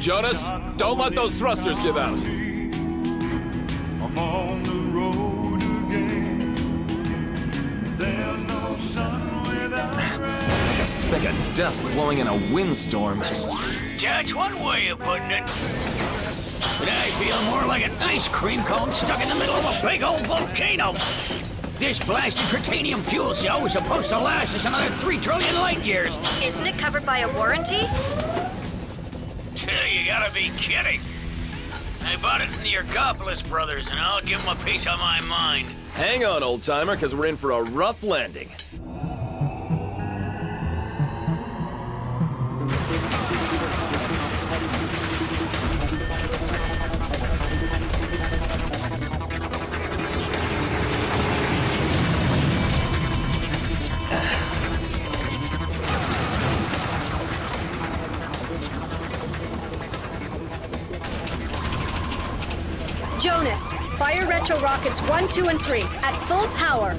Jonas, don't let those thrusters give out. I'm on the road again. There's no sun without rain. Like a speck of dust blowing in a windstorm. That's one way of putting it. But I feel more like an ice cream cone stuck in the middle of a big old volcano. This blasted titanium fuel cell was supposed to last us another 3 trillion light years. Isn't it covered by a warranty? You gotta be kidding. I bought it from the Ergopolis brothers, and I'll give them a piece of my mind. Hang on, old-timer, because we're in for a rough landing. Jonas, fire retro rockets 1, 2, and 3 at full power.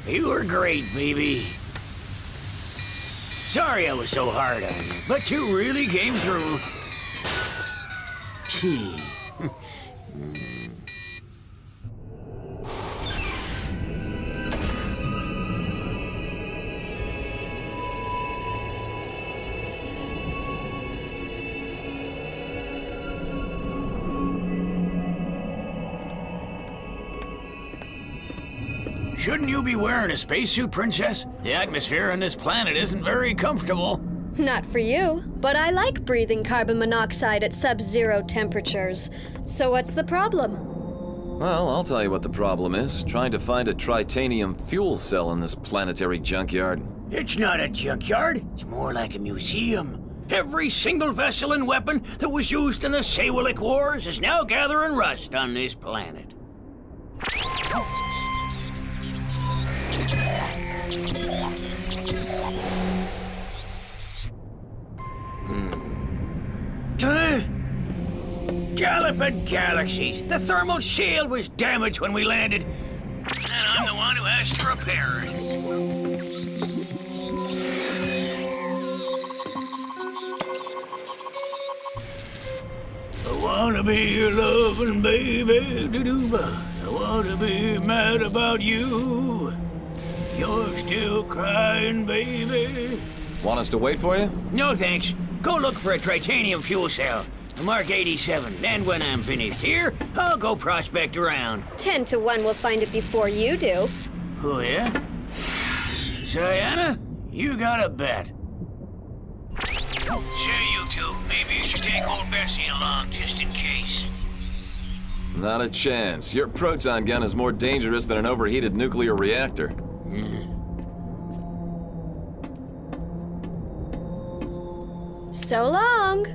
You were great, baby. Sorry I was so hard on you, but you really came through. Shouldn't you be wearing a spacesuit, Princess? The atmosphere on this planet isn't very comfortable. Not for you, but I like breathing carbon monoxide at sub-zero temperatures. So what's the problem? Well, I'll tell you what the problem is. Trying to find a titanium fuel cell in this planetary junkyard. It's not a junkyard. It's more like a museum. Every single vessel and weapon that was used in the Sewalik Wars is now gathering rust on this planet. Galloping galaxies! The thermal shield was damaged when we landed, and I'm the one who has to repair it. I wanna be your loving baby, doo-doo-ba. I wanna be mad about you. You're still crying, baby. Want us to wait for you? No thanks. Go look for a titanium fuel cell. Mark 87, and when I'm finished here, I'll go prospect around. 10 to 1 we'll find it before you do. Oh, yeah? Diana, you got a bet. Say, you two, maybe you should take old Bessie along, just in case. Not a chance. Your proton gun is more dangerous than an overheated nuclear reactor. So long.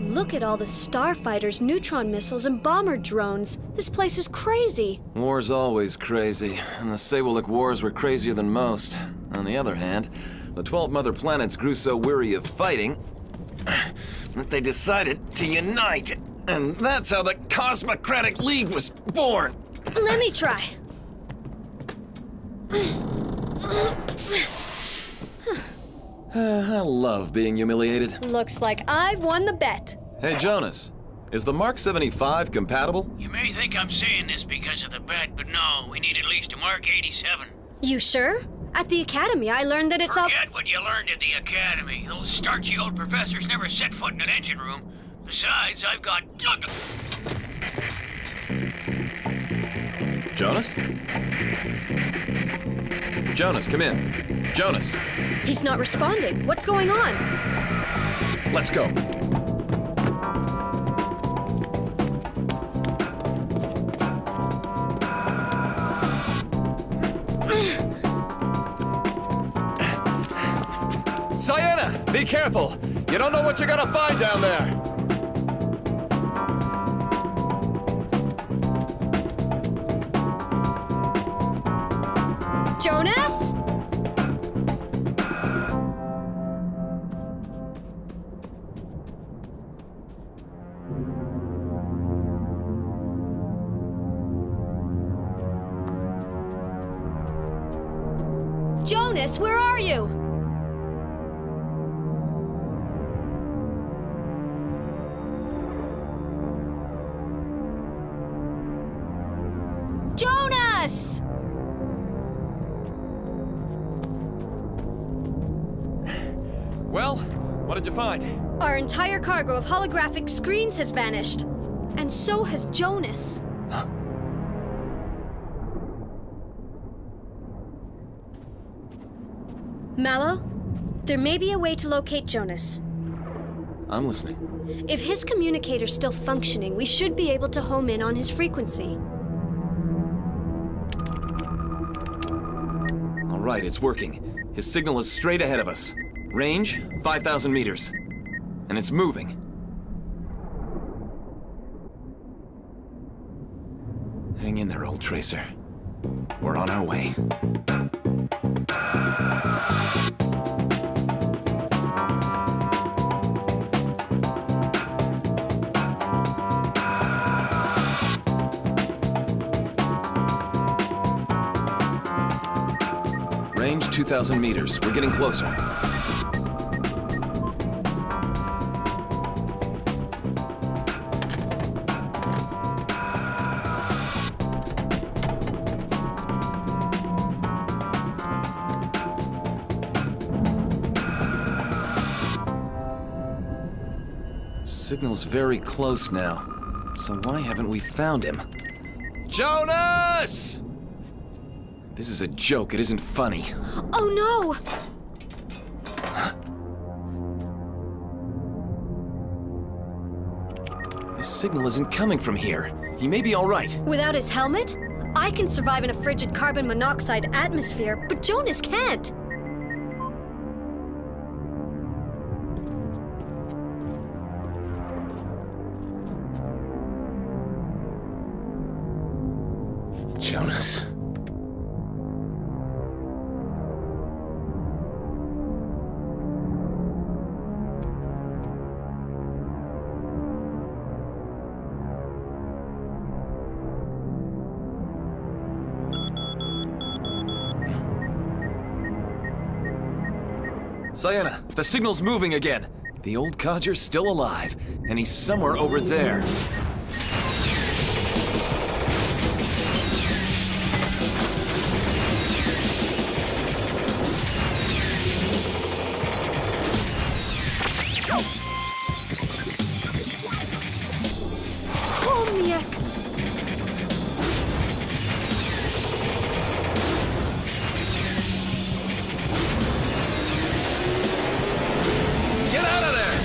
Look at all the starfighters, neutron missiles, and bomber drones. This place is crazy. War's always crazy, and the Sewalik Wars were crazier than most. On the other hand, the 12 mother planets grew so weary of fighting that they decided to unite. And that's how the Cosmocratic League was born. Let me try. I love being humiliated. Looks like I've won the bet. Hey, Jonas, is the Mark 75 compatible? You may think I'm saying this because of the bet, but no, we need at least a Mark 87. You sure? At the academy, I learned that it's all. Forget what you learned at the academy. Those starchy old professors never set foot in an engine room. Besides, I've got... Jonas? Jonas, come in. Jonas, He's not responding. What's going on? let's go. Sienna, be careful. You don't know what you're gonna find down there. Jonas? Jonas, where are you? Jonas! Well, what did you find? Our entire cargo of holographic screens has vanished. And so has Jonas. Malo, there may be a way to locate Jonas. I'm listening. If his communicator's still functioning, we should be able to home in on his frequency. All right, it's working. His signal is straight ahead of us. Range, 5,000 meters. And it's moving. Hang in there, old tracer. We're on our way. Range 2,000 meters. We're getting closer. Signal's very close now. So why haven't we found him? Jonas! This is a joke, it isn't funny. Oh no! His signal isn't coming from here. He may be all right. Without his helmet? I can survive in a frigid carbon monoxide atmosphere, but Jonas can't. Jonas. Sienna, the signal's moving again. The old codger's still alive, and he's somewhere over there. Get out of there!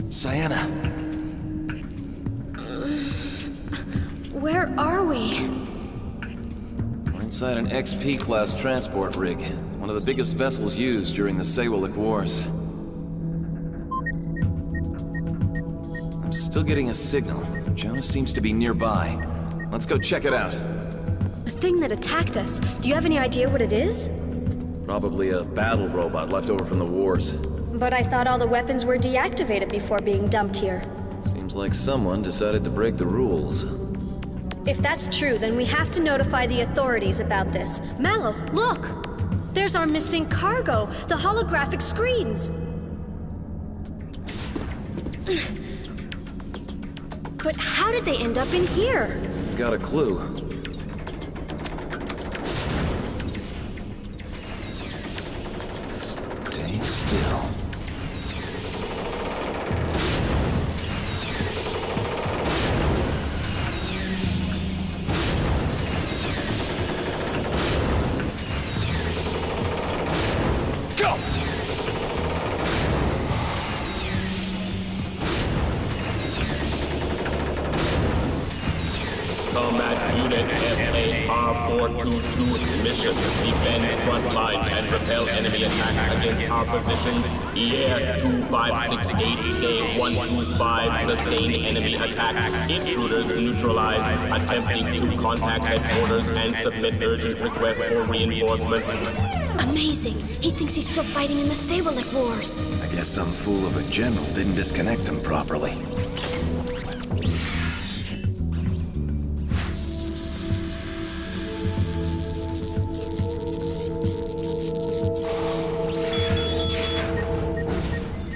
Sienna, Where are we? we're inside an XP-class transport rig, one of the biggest vessels used during the Sewalik Wars. I'm still getting a signal. Jonas seems to be nearby. Let's go check it out. The thing that attacked us. Do you have any idea what it is? Probably a battle robot left over from the wars. But I thought all the weapons were deactivated before being dumped here. Seems like someone decided to break the rules. If that's true, then we have to notify the authorities about this. Malo, look! There's our missing cargo, the holographic screens. But how did they end up in here? Got a clue. Stay still. Go! Combat Unit FAR-422 mission. Defend front lines and repel enemy attack against our positions. E02 Day 125 sustained enemy attack. Intruders neutralized. Attempting to contact headquarters and submit urgent request for reinforcements. Amazing. He thinks he's still fighting in the Sewalik Wars. I guess some fool of a general didn't disconnect him properly.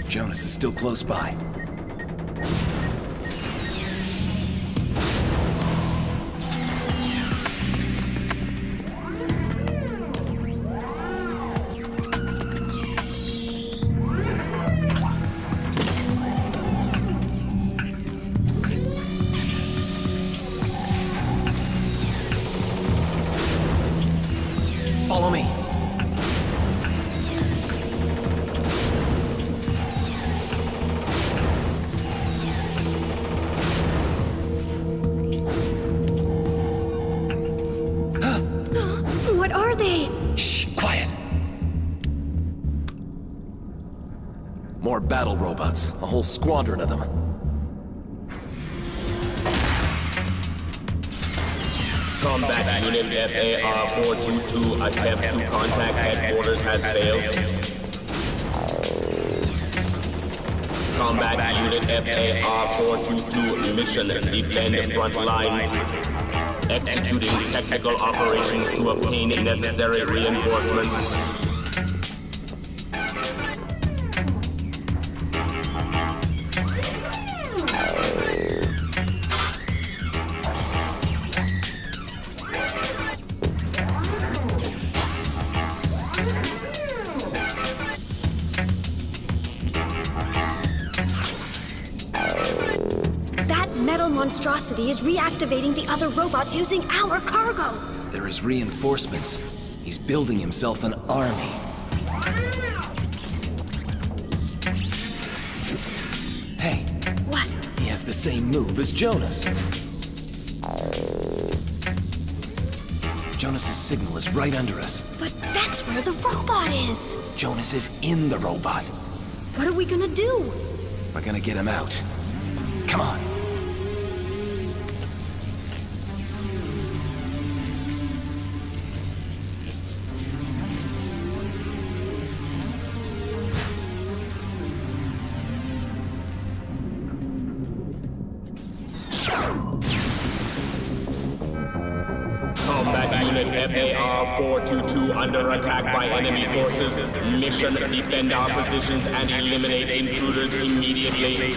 Jonas is still close by. Follow me. What are they? Shh, quiet. More battle robots, a whole squadron of them. Combat Unit FAR-422 attempt to contact headquarters has failed. Combat Unit FAR-422 mission defend front lines. Executing technical operations to obtain necessary reinforcements. That metal monstrosity is reactivating the other robots using our cargo. They're his reinforcements. He's building himself an army. Hey, What? he has the same move as Jonas. Jonas's signal is right under us. But that's where the robot is. Jonas is in the robot. What are we gonna do? We're gonna get him out. Come on. Combat Unit FAR-422 under attack by enemy forces. Mission defend our positions and eliminate intruders immediately.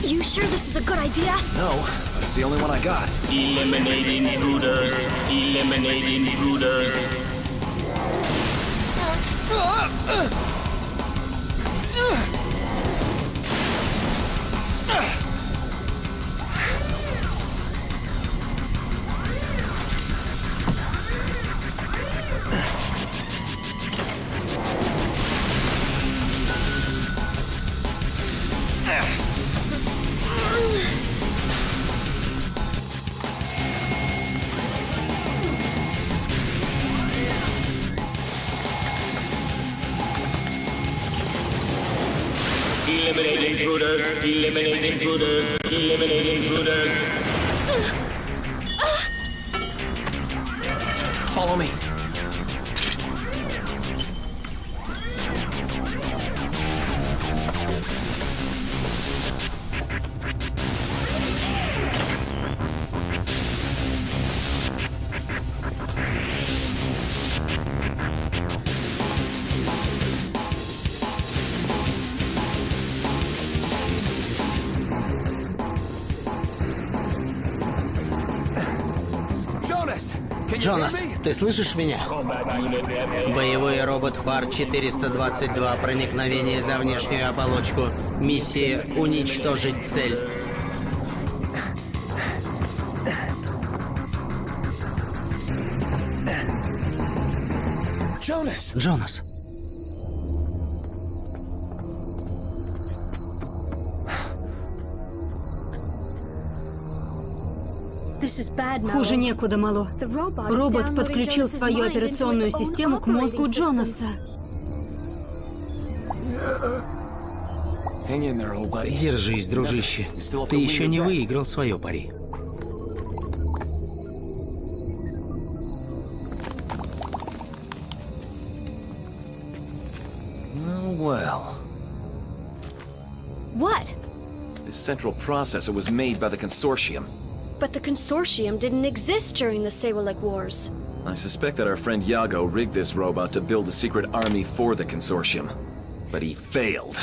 You sure this is a good idea? No, but it's the only one I got. Eliminate intruders. Eliminate intruders. Eliminate intruders. Eliminate intruders. Eliminate intruders. Follow me. Джонас, ты слышишь меня? Боевой робот Фар 422. Проникновение за внешнюю оболочку. Миссия — уничтожить цель. Джонас. Хуже некуда, Мало. Робот подключил свою операционную систему к мозгу Джонаса. Держись, дружище. Ты еще не выиграл свое пари. Well. What? This central processor was made by the Consortium. But the Consortium didn't exist during the Sewalik Wars. I suspect that our friend Yago rigged this robot to build a secret army for the Consortium. But he failed.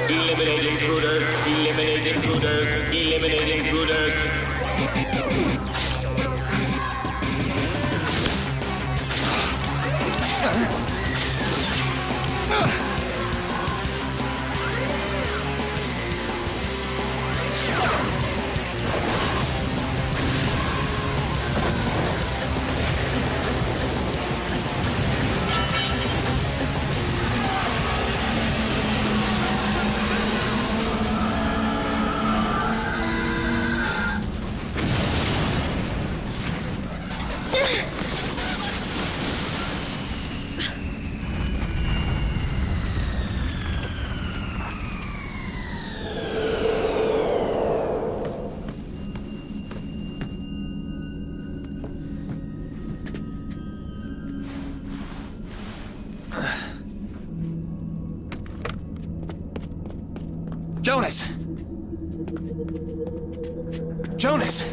Eliminate intruders. Eliminate intruders. Eliminate intruders. Jonas! Jonas!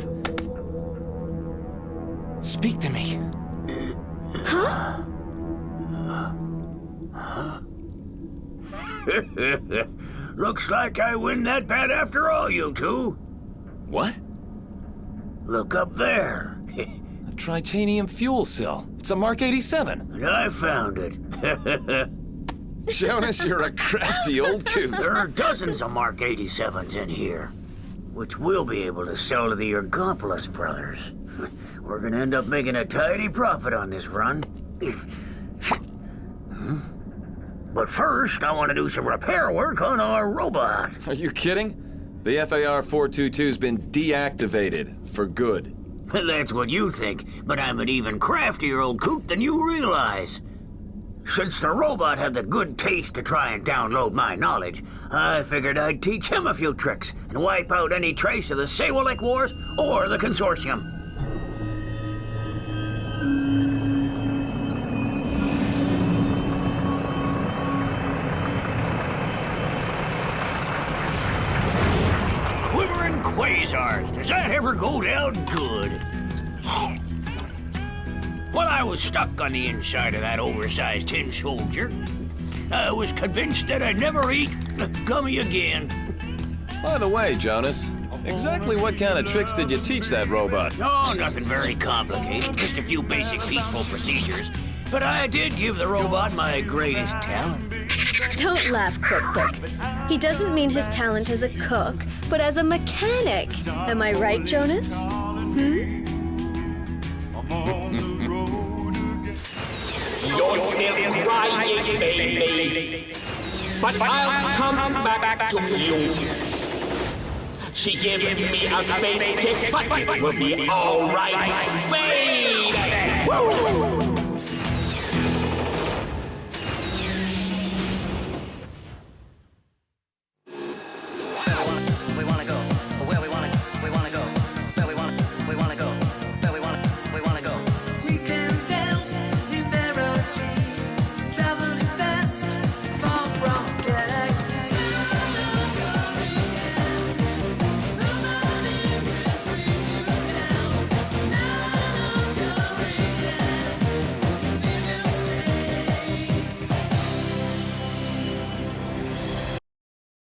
Speak to me. Looks like I win that bet after all, you two. What? Look up there. A titanium fuel cell. It's a Mark 87. And I found it. Jonas, you're a crafty old coot. There are dozens of Mark 87s in here, which we'll be able to sell to the Ergopolis brothers. We're gonna end up making a tidy profit on this run. But first, I want to do some repair work on our robot. Are you kidding? The FAR 422's been deactivated for good. That's what you think, but I'm an even craftier old coot than you realize. Since the robot had the good taste to try and download my knowledge, I figured I'd teach him a few tricks and wipe out any trace of the Sewalik Wars or the Consortium. Quivering quasars, does that ever go down good? Well, I was stuck on the inside of that oversized tin soldier. I was convinced that I'd never eat gummy again. By the way, Jonas, exactly what kind of tricks did you teach that robot? Oh, nothing very complicated. Just a few basic peaceful procedures. But I did give the robot my greatest talent. Don't laugh, Quick. He doesn't mean his talent as a cook, but as a mechanic. Am I right, Jonas? I'm on the road again. You're still crying, baby. But I'll come back to you. She gave me a space kick, but it will be alright, baby. Woo!